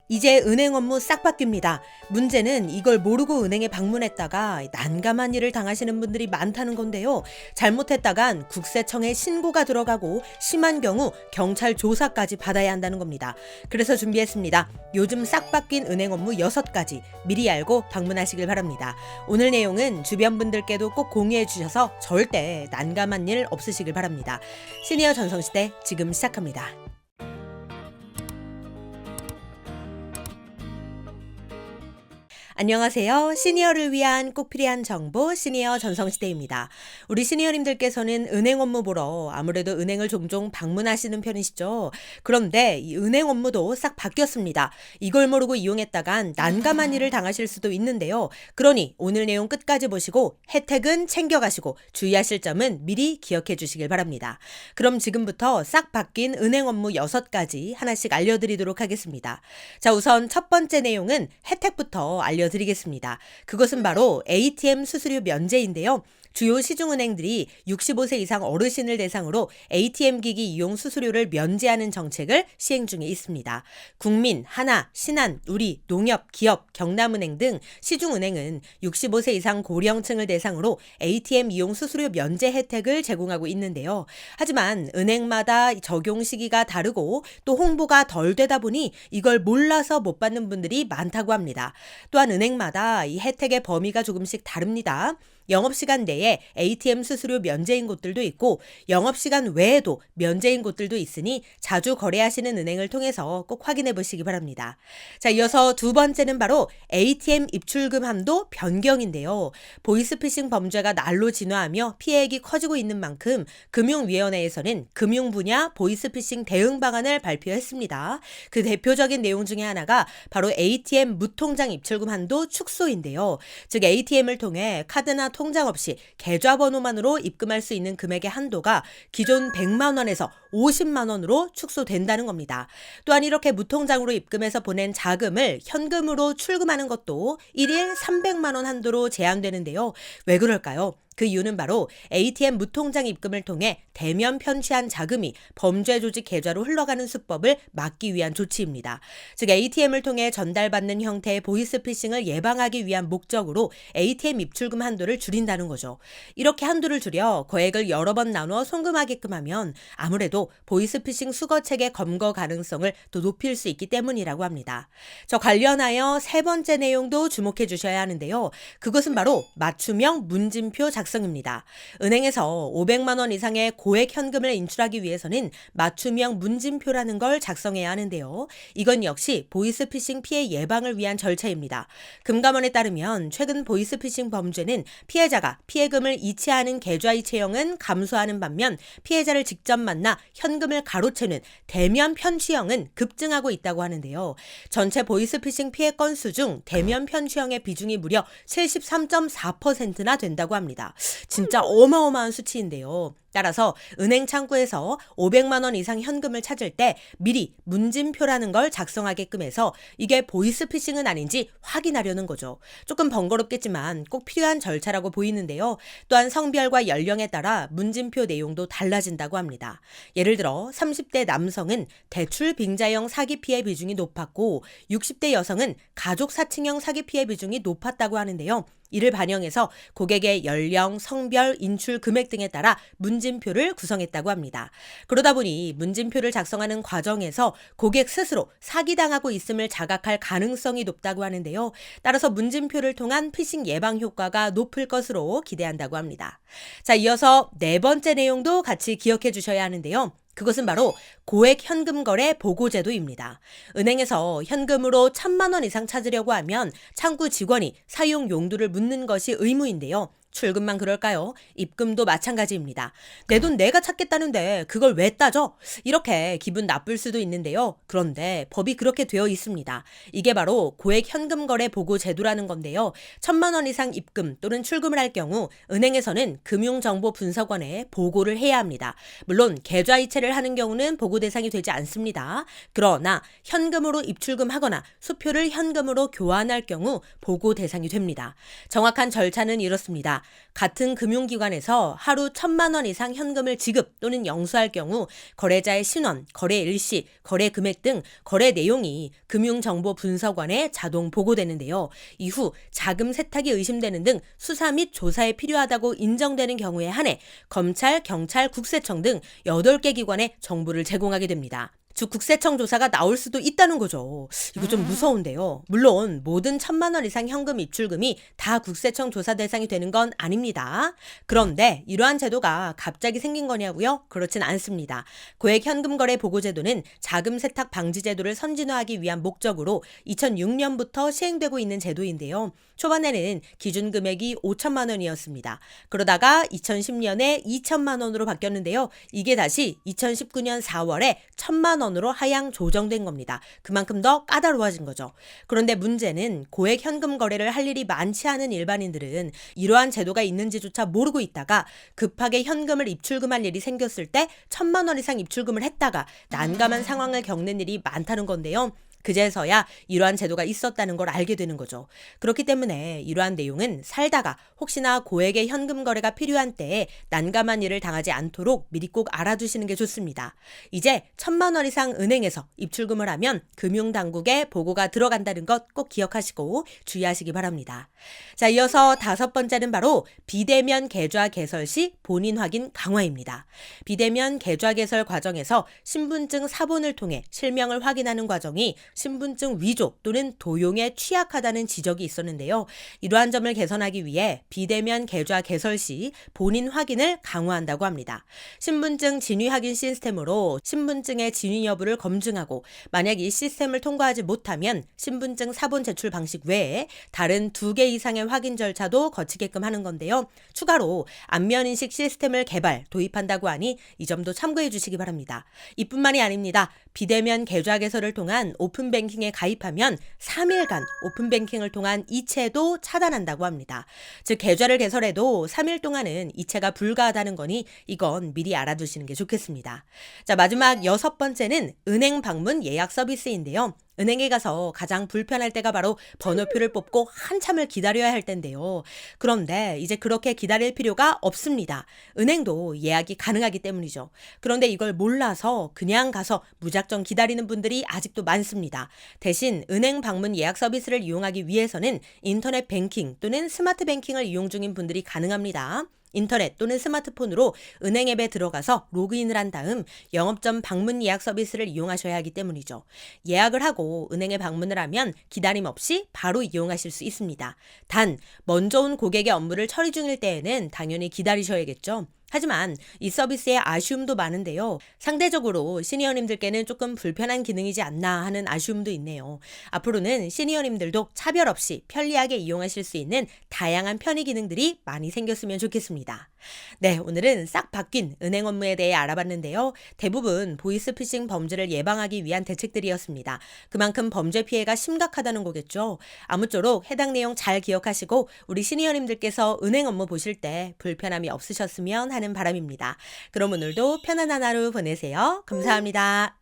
이제 은행 업무 싹 바뀝니다. 문제는 이걸 모르고 은행에 방문했다가 난감한 일을 당하시는 분들이 많다는 건데요. 잘못했다간 국세청에 신고가 들어가고 심한 경우 경찰 조사까지 받아야 한다는 겁니다. 그래서 준비했습니다. 요즘 싹 바뀐 은행 업무 6가지 미리 알고 방문하시길 바랍니다. 오늘 내용은 주변 분들께도 꼭 공유해 주셔서 절대 난감한 일 없으시길 바랍니다. 시니어 전성시대 지금 시작합니다. 안녕하세요. 시니어를 위한 꼭 필요한 정보 시니어 전성시대입니다. 우리 시니어님들께서는 은행 업무 보러 아무래도 은행을 종종 방문하시는 편이시죠. 그런데 이 은행 업무도 싹 바뀌었습니다. 이걸 모르고 이용했다간 난감한 일을 당하실 수도 있는데요. 그러니 오늘 내용 끝까지 보시고 혜택은 챙겨가시고 주의하실 점은 미리 기억해 주시길 바랍니다. 그럼 지금부터 싹 바뀐 은행 업무 6가지 하나씩 알려드리도록 하겠습니다. 자, 우선 첫 번째 내용은 혜택부터 알려드리겠습니다. 그것은 바로 ATM 수수료 면제인데요. 주요 시중은행들이 65세 이상 어르신을 대상으로 ATM 기기 이용 수수료를 면제하는 정책을 시행 중에 있습니다. 국민, 하나, 신한, 우리, 농협, 기업, 경남은행 등 시중은행은 65세 이상 고령층을 대상으로 ATM 이용 수수료 면제 혜택을 제공하고 있는데요. 하지만 은행마다 적용 시기가 다르고 또 홍보가 덜 되다 보니 이걸 몰라서 못 받는 분들이 많다고 합니다. 또한 은행마다 이 혜택의 범위가 조금씩 다릅니다. 영업시간 내에 ATM 수수료 면제인 곳들도 있고 영업시간 외에도 면제인 곳들도 있으니 자주 거래하시는 은행을 통해서 꼭 확인해 보시기 바랍니다. 자, 이어서 두 번째는 바로 ATM 입출금 한도 변경인데요. 보이스피싱 범죄가 날로 진화하며 피해액이 커지고 있는 만큼 금융위원회에서는 금융 분야 보이스피싱 대응 방안을 발표했습니다. 그 대표적인 내용 중에 하나가 바로 ATM 무통장 입출금 한도 축소인데요. 즉 ATM을 통해 카드나 통장 없이 계좌번호만으로 입금할 수 있는 금액의 한도가 기존 100만 원에서 50만 원으로 축소된다는 겁니다. 또한 이렇게 무통장으로 입금해서 보낸 자금을 현금으로 출금하는 것도 1일 300만 원 한도로 제한되는데요. 왜 그럴까요? 그 이유는 바로 ATM 무통장 입금을 통해 대면 편취한 자금이 범죄 조직 계좌로 흘러가는 수법을 막기 위한 조치입니다. 즉 ATM을 통해 전달받는 형태의 보이스피싱을 예방하기 위한 목적으로 ATM 입출금 한도를 줄인다는 거죠. 이렇게 한도를 줄여 거액을 여러 번 나누어 송금하게끔 하면 아무래도 보이스피싱 수거책의 검거 가능성을 또 높일 수 있기 때문이라고 합니다. 저 관련하여 세 번째 내용도 주목해 주셔야 하는데요. 그것은 바로 맞춤형 문진표 작성입니다. 은행에서 500만 원 이상의 고액 현금을 인출하기 위해서는 맞춤형 문진표라는 걸 작성해야 하는데요. 이건 역시 보이스피싱 피해 예방을 위한 절차입니다. 금감원에 따르면 최근 보이스피싱 범죄는 피해자가 피해금을 이체하는 계좌이체형은 감소하는 반면 피해자를 직접 만나 현금을 가로채는 대면 편취형은 급증하고 있다고 하는데요. 전체 보이스피싱 피해 건수 중 대면 편취형의 비중이 무려 73.4%나 된다고 합니다. 진짜 어마어마한 수치인데요. 따라서 은행 창구에서 500만 원 이상 현금을 찾을 때 미리 문진표라는 걸 작성하게끔 해서 이게 보이스피싱은 아닌지 확인하려는 거죠. 조금 번거롭겠지만 꼭 필요한 절차라고 보이는데요. 또한 성별과 연령에 따라 문진표 내용도 달라진다고 합니다. 예를 들어 30대 남성은 대출 빙자형 사기 피해 비중이 높았고 60대 여성은 가족 사칭형 사기 피해 비중이 높았다고 하는데요. 이를 반영해서 고객의 연령, 성별, 인출 금액 등에 따라 문진표를 구성했다고 합니다. 그러다 보니 문진표를 작성하는 과정에서 고객 스스로 사기당하고 있음을 자각할 가능성이 높다고 하는데요. 따라서 문진표를 통한 피싱 예방 효과가 높을 것으로 기대한다고 합니다. 자, 이어서 네 번째 내용도 같이 기억해 주셔야 하는데요. 그것은 바로 고액 현금 거래 보고 제도입니다. 은행에서 현금으로 1,000만 원 이상 찾으려고 하면 창구 직원이 사용 용도를 묻는 것이 의무인데요. 출금만 그럴까요? 입금도 마찬가지입니다. 내 돈 내가 찾겠다는데 그걸 왜 따져? 이렇게 기분 나쁠 수도 있는데요. 그런데 법이 그렇게 되어 있습니다. 이게 바로 고액 현금 거래 보고 제도라는 건데요. 1,000만 원 이상 입금 또는 출금을 할 경우 은행에서는 금융정보분석원에 보고를 해야 합니다. 물론 계좌이체를 하는 경우는 보고 대상이 되지 않습니다. 그러나 현금으로 입출금하거나 수표를 현금으로 교환할 경우 보고 대상이 됩니다. 정확한 절차는 이렇습니다. 있습니다. 같은 금융기관에서 하루 1,000만 원 이상 현금을 지급 또는 영수할 경우 거래자의 신원, 거래 일시, 거래 금액 등 거래 내용이 금융정보분석원에 자동 보고되는데요. 이후 자금 세탁이 의심되는 등 수사 및 조사에 필요하다고 인정되는 경우에 한해 검찰, 경찰, 국세청 등 8개 기관에 정보를 제공하게 됩니다. 즉 국세청 조사가 나올 수도 있다는 거죠. 이거 좀 무서운데요. 물론 모든 1,000만 원 이상 현금 입출금이 다 국세청 조사 대상이 되는 건 아닙니다. 그런데 이러한 제도가 갑자기 생긴 거냐고요? 그렇진 않습니다. 고액 현금 거래 보고 제도는 자금 세탁 방지 제도를 선진화하기 위한 목적으로 2006년부터 시행되고 있는 제도인데요. 초반에는 기준 금액이 5천만 원이었습니다. 그러다가 2010년에 2천만 원으로 바뀌었는데요. 이게 다시 2019년 4월에 1,000만 원으로 하향 조정된 겁니다. 그만큼 더 까다로워진 거죠. 그런데 문제는 고액 현금 거래를 할 일이 많지 않은 일반인들은 이러한 제도가 있는지조차 모르고 있다가 급하게 현금을 입출금할 일이 생겼을 때 1,000만 원 이상 입출금을 했다가 난감한 상황을 겪는 일이 많다는 건데요. 그제서야 이러한 제도가 있었다는 걸 알게 되는 거죠. 그렇기 때문에 이러한 내용은 살다가 혹시나 고액의 현금 거래가 필요한 때에 난감한 일을 당하지 않도록 미리 꼭 알아두시는 게 좋습니다. 이제 1,000만 원 이상 은행에서 입출금을 하면 금융당국에 보고가 들어간다는 것 꼭 기억하시고 주의하시기 바랍니다. 자, 이어서 5번째는 바로 비대면 계좌 개설 시 본인 확인 강화입니다. 비대면 계좌 개설 과정에서 신분증 사본을 통해 실명을 확인하는 과정이 신분증 위조 또는 도용에 취약하다는 지적이 있었는데요. 이러한 점을 개선하기 위해 비대면 계좌 개설 시 본인 확인을 강화한다고 합니다. 신분증 진위 확인 시스템으로 신분증의 진위 여부를 검증하고 만약 이 시스템을 통과하지 못하면 신분증 사본 제출 방식 외에 다른 2개 이상의 확인 절차도 거치게끔 하는 건데요. 추가로 안면인식 시스템을 개발, 도입한다고 하니 이 점도 참고해 주시기 바랍니다. 이뿐만이 아닙니다. 비대면 계좌 개설을 통한 오픈뱅킹에 가입하면 3일간 오픈뱅킹을 통한 이체도 차단한다고 합니다. 즉 계좌를 개설해도 3일 동안은 이체가 불가하다는 거니 이건 미리 알아두시는 게 좋겠습니다. 자, 마지막 6번째는 은행 방문 예약 서비스인데요. 은행에 가서 가장 불편할 때가 바로 번호표를 뽑고 한참을 기다려야 할 텐데요. 그런데 이제 그렇게 기다릴 필요가 없습니다. 은행도 예약이 가능하기 때문이죠. 그런데 이걸 몰라서 그냥 가서 무작정 기다리는 분들이 아직도 많습니다. 대신 은행 방문 예약 서비스를 이용하기 위해서는 인터넷 뱅킹 또는 스마트 뱅킹을 이용 중인 분들이 가능합니다. 인터넷 또는 스마트폰으로 은행 앱에 들어가서 로그인을 한 다음 영업점 방문 예약 서비스를 이용하셔야 하기 때문이죠. 예약을 하고 은행에 방문을 하면 기다림 없이 바로 이용하실 수 있습니다. 단, 먼저 온 고객의 업무를 처리 중일 때에는 당연히 기다리셔야겠죠. 하지만 이 서비스에 아쉬움도 많은데요. 상대적으로 시니어님들께는 조금 불편한 기능이지 않나 하는 아쉬움도 있네요. 앞으로는 시니어님들도 차별 없이 편리하게 이용하실 수 있는 다양한 편의 기능들이 많이 생겼으면 좋겠습니다. 네, 오늘은 싹 바뀐 은행 업무에 대해 알아봤는데요. 대부분 보이스피싱 범죄를 예방하기 위한 대책들이었습니다. 그만큼 범죄 피해가 심각하다는 거겠죠. 아무쪼록 해당 내용 잘 기억하시고 우리 시니어님들께서 은행 업무 보실 때 불편함이 없으셨으면 하는 바람입니다. 그럼 오늘도 편안한 하루 보내세요. 감사합니다.